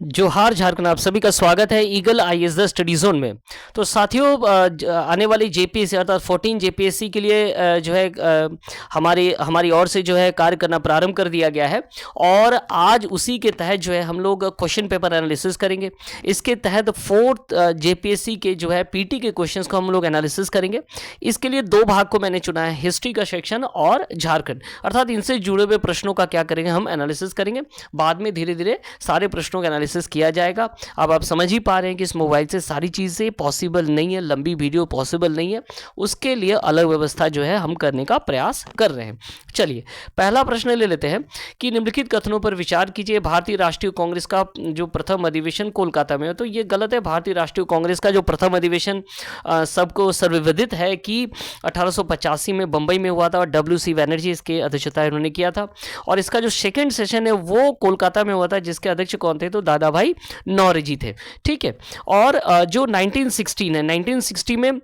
जोहार झारखंड, आप सभी का स्वागत है eagle IAS the study zone में। तो साथियों, आने वाली जेपीएससी अर्थात 14 जेपीएससी के लिए जो है हमारी हमारी ओर से जो है कार्य करना प्रारंभ कर दिया गया है और आज उसी के तहत जो है हम लोग क्वेश्चन पेपर एनालिसिस करेंगे। इसके तहत 4th जेपीएससी के जो है पीटी के क्वेश्चंस को हम लोग एनालिसिस करेंगे। इसके लिए दो भाग को मैंने चुना है, हिस्ट्री का सेक्शन और झारखंड, अर्थात इनसे जुड़े हुए प्रश्नों का क्या करेंगे, हम एनालिसिस करेंगे। बाद में धीरे धीरे सारे प्रश्नों का एनालिसिस किया जाएगा। अब आप समझ ही पा रहे हैं कि इस मोबाइल से सारी चीज़ें पॉसिबल नहीं है, लंबी वीडियो पॉसिबल नहीं है, उसके लिए अलग व्यवस्था जो है हम करने का प्रयास कर रहे हैं। चलिए पहला प्रश्न ले लेते हैं कि निम्नलिखित कथनों पर विचार कीजिए। भारतीय राष्ट्रीय कांग्रेस का जो प्रथम अधिवेशन कोलकाता में है, तो ये गलत है। भारतीय राष्ट्रीय कांग्रेस का जो प्रथम अधिवेशन सबको सर्वविदित है कि 1885 में बंबई में हुआ था और डब्ल्यू.सी. बनर्जी इसके अध्यक्षता उन्होंने किया था। और इसका जो सेकेंड सेशन है वो कोलकाता में हुआ था, जिसके अध्यक्ष कौन थे, तो दादा भाई नौरोजी थे। ठीक है। और जो 1916 है, 1960 में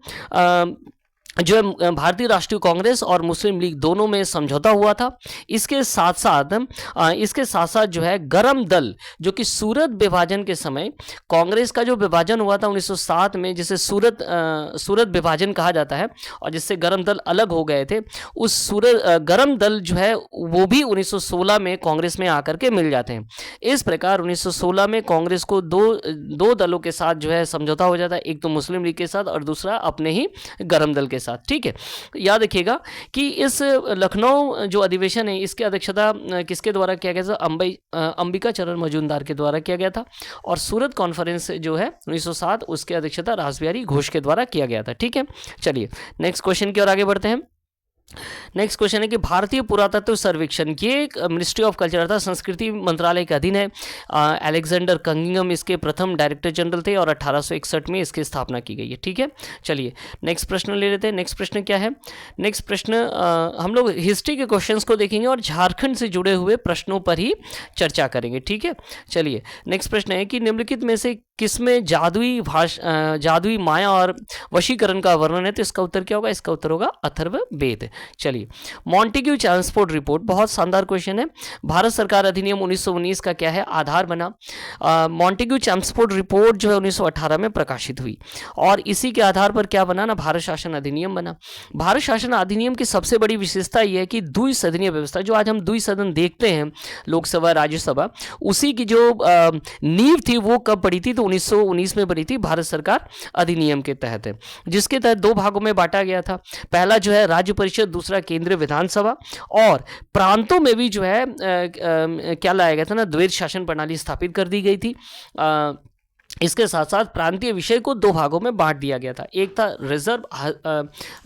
जो है भारतीय राष्ट्रीय कांग्रेस और मुस्लिम लीग दोनों में समझौता हुआ था। इसके साथ साथ जो है गरम दल, जो कि सूरत विभाजन के समय कांग्रेस का जो विभाजन हुआ था 1907 में, जिसे सूरत विभाजन कहा जाता है और जिससे गरम दल अलग हो गए थे, उस गरम दल जो है वो भी 1916 में कांग्रेस में आकर के मिल जाते हैं। इस प्रकार 1916 में कांग्रेस को दो दलों के साथ जो है समझौता हो जाता है, एक तो मुस्लिम लीग के साथ और दूसरा अपने ही गरम दल के साथ। ठीक है। याद रखिएगा कि इस लखनऊ जो अधिवेशन है इसकी अध्यक्षता किसके द्वारा किया गया था, अंबिका चरण मजूमदार के द्वारा किया गया था। और सूरत कॉन्फ्रेंस जो है 1907 उसकी अध्यक्षता रासबिहारी घोष के द्वारा किया गया था। ठीक है। चलिए नेक्स्ट क्वेश्चन की ओर आगे बढ़ते हैं। नेक्स्ट क्वेश्चन है कि भारतीय पुरातत्व सर्वेक्षण, ये मिनिस्ट्री ऑफ कल्चर अर्थात संस्कृति मंत्रालय के अधीन है। अलेक्जेंडर कंगिंगम इसके प्रथम डायरेक्टर जनरल थे और 1861 में इसकी स्थापना की गई है। ठीक है। चलिए नेक्स्ट प्रश्न ले लेते हैं। नेक्स्ट प्रश्न क्या है? नेक्स्ट प्रश्न हम लोग हिस्ट्री के क्वेश्चंस को देखेंगे और झारखंड से जुड़े हुए प्रश्नों पर ही चर्चा करेंगे। ठीक है। चलिए नेक्स्ट प्रश्न है कि निम्नलिखित में से किसमें जादुई माया और वशीकरण का वर्णन है, तो इसका उत्तर क्या होगा? इसका उत्तर होगा अथर्ववेद। चलिए मॉन्टेग्यू चैम्सफोर्ड रिपोर्ट, बहुत शानदार क्वेश्चन है। भारत सरकार अधिनियम 1919 का क्या है? आधार बना। मॉन्टेग्यू चैम्सफोर्ड रिपोर्ट जो है 1918 में प्रकाशित हुई और इसी के आधार पर क्या बना ना, भारत शासन अधिनियम बना। भारत शासन अधिनियम की सबसे बड़ी विशेषता यह है कि द्विसदनीय व्यवस्था, जो आज हम द्विसदन देखते हैं, लोकसभा राज्यसभा, उसी की जो नींव थी वो कब पड़ी थी? तो 1919 में बनी थी भारत सरकार अधिनियम के तहत, जिसके तहत दो भागों में बांटा गया था। पहला जो है राज्य परिषद, दूसरा केंद्रीय विधानसभा। और प्रांतों में भी जो है क्या लाया गया था ना, द्वैध शासन प्रणाली स्थापित कर दी गई थी। इसके साथ साथ प्रांतीय विषय को दो भागों में बांट दिया गया था। एक था रिजर्व,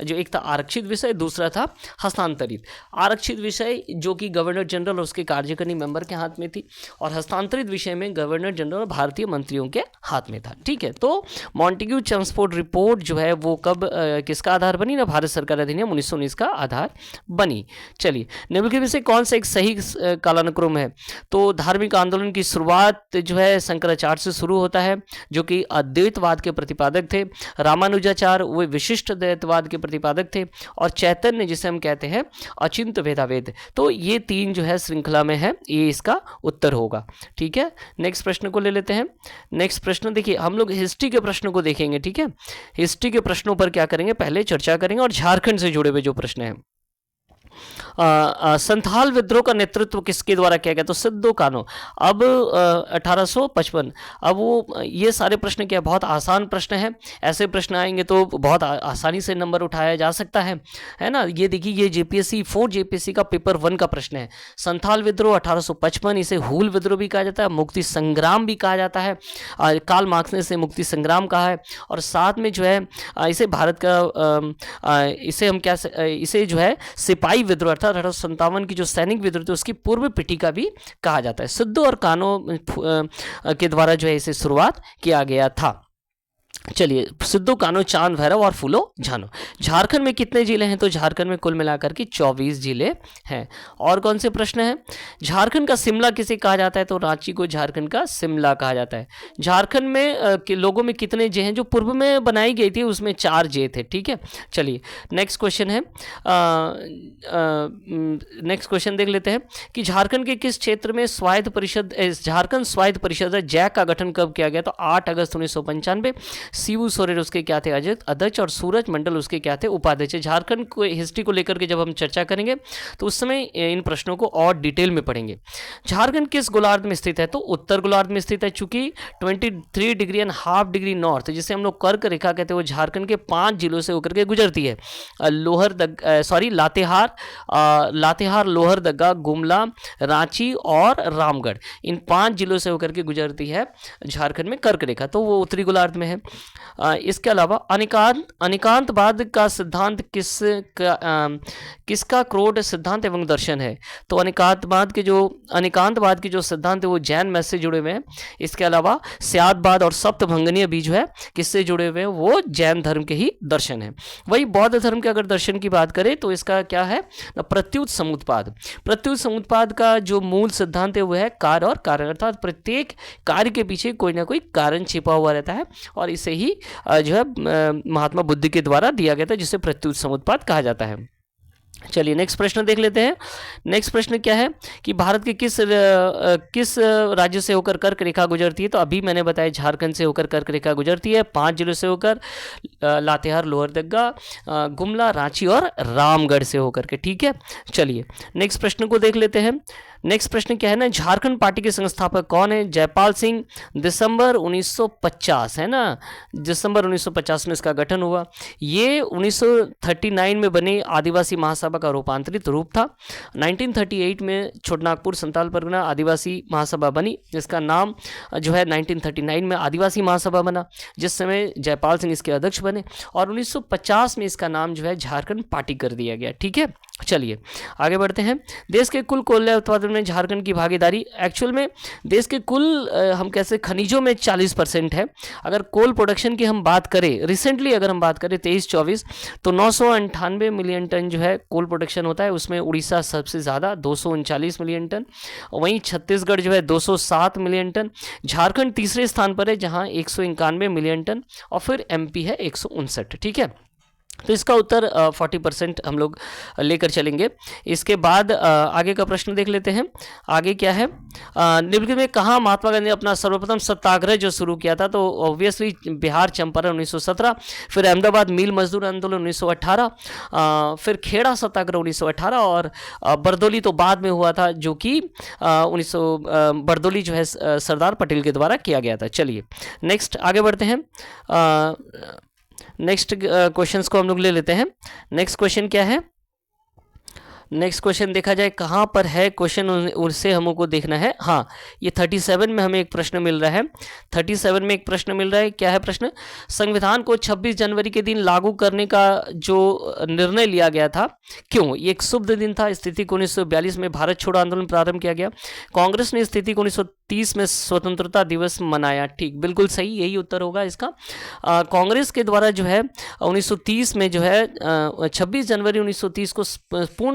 जो एक था आरक्षित विषय, दूसरा था हस्तांतरित। आरक्षित विषय जो कि गवर्नर जनरल और उसके कार्यकारिणी मेंबर के हाथ में थी, और हस्तांतरित विषय में गवर्नर जनरल और भारतीय मंत्रियों के हाथ में था। ठीक है। तो मॉन्टेग्यू चैम्सफोर्ड रिपोर्ट जो है वो कब किसका आधार बनी ना, भारत सरकार अधिनियम 1919 का आधार बनी। चलिए निम्नलिखित में से कौन सा एक सही कालानुक्रम है? तो धार्मिक आंदोलन की शुरुआत जो है शंकराचार्य से शुरू होता है, जो कि अद्वैतवाद के प्रतिपादक थे। रामानुजाचार्य वे विशिष्ट द्वैतवाद के प्रतिपादक थे, और चैतन्य जिसे हम कहते हैं अचिंत्य भेदाभेद। तो ये तीन जो है श्रृंखला में है, ये इसका उत्तर होगा। ठीक है। नेक्स्ट प्रश्न को ले लेते हैं। नेक्स्ट प्रश्न देखिए, हम लोग हिस्ट्री के प्रश्नों को देखेंगे। ठीक है। हिस्ट्री के प्रश्नों पर क्या करेंगे, पहले चर्चा करेंगे और झारखंड से जुड़े हुए जो प्रश्न हैं। संथाल विद्रोह का नेतृत्व किसके द्वारा किया गया? तो सिद्धू कान्हो। अब 1855। अब वो ये सारे प्रश्न क्या, बहुत आसान प्रश्न है। ऐसे प्रश्न आएंगे तो बहुत आसानी से नंबर उठाया जा सकता है ना। ये देखिए, ये जेपीएससी 4 जेपीएससी का पेपर 1 का प्रश्न है। संथाल विद्रोह 1855, इसे हूल विद्रोह भी कहा जाता है, मुक्ति संग्राम भी कहा जाता है। कार्ल मार्क्स ने इसे मुक्ति संग्राम कहा है। और साथ में जो है इसे भारत का इसे हम क्या, इसे जो है सिपाही विद्रोह अर्थात 1857 की जो सैनिक विद्रोह थी उसकी पूर्व पीठिका भी कहा जाता है। सिद्धू और कान्हो के द्वारा जो है इसे शुरुआत किया गया था। चलिए, सिद्धू कान्हू चांद भैरव और फूलो झानो। झारखंड में कितने जिले हैं? तो झारखंड में कुल मिलाकर के 24 जिले हैं। और कौन से प्रश्न हैं? झारखंड का शिमला किसे कहा जाता है? तो रांची को झारखंड का शिमला कहा जाता है। झारखंड में लोगों में कितने जे हैं? जो पूर्व में बनाई गई थी उसमें 4 जे थे। ठीक है, चलिए नेक्स्ट क्वेश्चन है, नेक्स्ट क्वेश्चन देख लेते हैं कि झारखंड के किस क्षेत्र में स्वायत्त परिषद, झारखंड स्वायत्त परिषद जैक का गठन कब किया गया? तो 8 अगस्त 1995। शिबू सोरेन उसके क्या थे? अध्यक्ष, और सूरज मंडल उसके क्या थे? उपाध्यक्ष। झारखंड को हिस्ट्री को लेकर के जब हम चर्चा करेंगे तो उस समय इन प्रश्नों को और डिटेल में पढ़ेंगे। झारखंड किस गोलार्ध में स्थित है? तो उत्तर गोलार्ध में स्थित है, चूंकि 23 degree and half degree north, जिसे हम लोग कर्क रेखा कहते हैं, वो झारखंड के 5 जिलों से होकर के गुजरती है। लातेहार, लोहरदगा, गुमला, रांची और रामगढ़, इन 5 जिलों से होकर के गुजरती है झारखंड में कर्क रेखा, तो वो उत्तरी गोलार्ध में है। इसके अलावा अनिकांतवाद का सिद्धांत किसका क्रोध सिद्धांत एवं दर्शन है? तो अनिकांतवाद के जो सिद्धांत है वो जैन मत से जुड़े हुए हैं। इसके अलावा स्यादवाद और सप्तभंगनीय भी जो है किससे जुड़े हुए हैं? वो जैन धर्म के ही दर्शन है। वही बौद्ध धर्म के अगर दर्शन की बात करें तो इसका क्या है? प्रत्युत समुत्पाद। प्रत्युत समुत्पाद का जो मूल सिद्धांत है वो है कार्य और कारण, अर्थात प्रत्येक कार्य के पीछे कोई ना कोई कारण छिपा हुआ रहता है, और इसे ही जो है महात्मा बुद्ध के द्वारा दिया गया था, जिसे प्रत्युत समुत्पाद कहा जाता है। चलिए नेक्स्ट प्रश्न देख लेते हैं। नेक्स्ट प्रश्न क्या है कि भारत के किस राज्य से होकर कर्क रेखा गुजरती है? तो अभी मैंने बताया झारखंड से होकर कर्क रेखा गुजरती है, 5 जिलों से होकर, लातेहार, लोहरदगा, गुमला, रांची और रामगढ़ से होकर के। ठीक है, चलिए नेक्स्ट प्रश्न को देख लेते हैं। नेक्स्ट प्रश्न क्या है ना, झारखंड पार्टी के संस्थापक कौन है? जयपाल सिंह। दिसंबर 1950 है ना, दिसंबर 1950 में इसका गठन हुआ। ये 1939 में बनी आदिवासी महासभा का रूपांतरित रूप था। 1938 में छोटनागपुर संताल परगना आदिवासी महासभा बनी, जिसका नाम जो है 1939 में आदिवासी महासभा बना, जिस समय जयपाल सिंह इसके अध्यक्ष बने, और 1950 में इसका नाम जो है झारखंड पार्टी कर दिया गया। ठीक है, चलिए आगे बढ़ते हैं। देश के कुल कोयला उत्पादन में झारखंड की भागीदारी, एक्चुअल में देश के कुल हम कैसे खनिजों में 40% है। अगर कोल प्रोडक्शन की हम बात करें, रिसेंटली अगर हम बात करें 23-24, तो 998 मिलियन टन जो है कोल प्रोडक्शन होता है। उसमें उड़ीसा सबसे ज़्यादा 239 मिलियन टन, वहीं छत्तीसगढ़ जो है 207 मिलियन टन, झारखंड तीसरे स्थान पर है जहां 191 मिलियन टन, और फिर एमपी है 159। ठीक है, तो इसका उत्तर 40% हम लोग लेकर चलेंगे। इसके बाद आगे का प्रश्न देख लेते हैं। आगे क्या है, निम्नलिखित में कहाँ महात्मा गांधी ने अपना सर्वप्रथम सत्याग्रह जो शुरू किया था? तो ऑब्वियसली बिहार चंपारण 1917, फिर अहमदाबाद मिल मजदूर आंदोलन 1918, फिर खेड़ा सत्याग्रह 1918, और बरदौली तो बाद में हुआ था, जो कि बरदौली जो है सरदार पटेल के द्वारा किया गया था। चलिए नेक्स्ट आगे बढ़ते हैं। नेक्स्ट क्वेश्चंस को हम लोग ले लेते हैं। नेक्स्ट क्वेश्चन क्या है? नेक्स्ट क्वेश्चन देखा जाए कहाँ पर है क्वेश्चन, उससे हमको देखना है। हाँ, ये 37 में हमें एक प्रश्न मिल रहा है। 37 में एक प्रश्न मिल रहा है, क्या है प्रश्न? संविधान को 26 जनवरी के दिन लागू करने का जो निर्णय लिया गया था, क्यों? ये एक शुभ दिन था। स्थिति को 1942 में भारत छोड़ो आंदोलन प्रारंभ किया गया। कांग्रेस ने स्थिति को 1930 में स्वतंत्रता दिवस मनाया। ठीक, बिल्कुल सही, यही उत्तर होगा इसका। कांग्रेस के द्वारा जो है 1930 में जो है 26 जनवरी 1930 को पूर्ण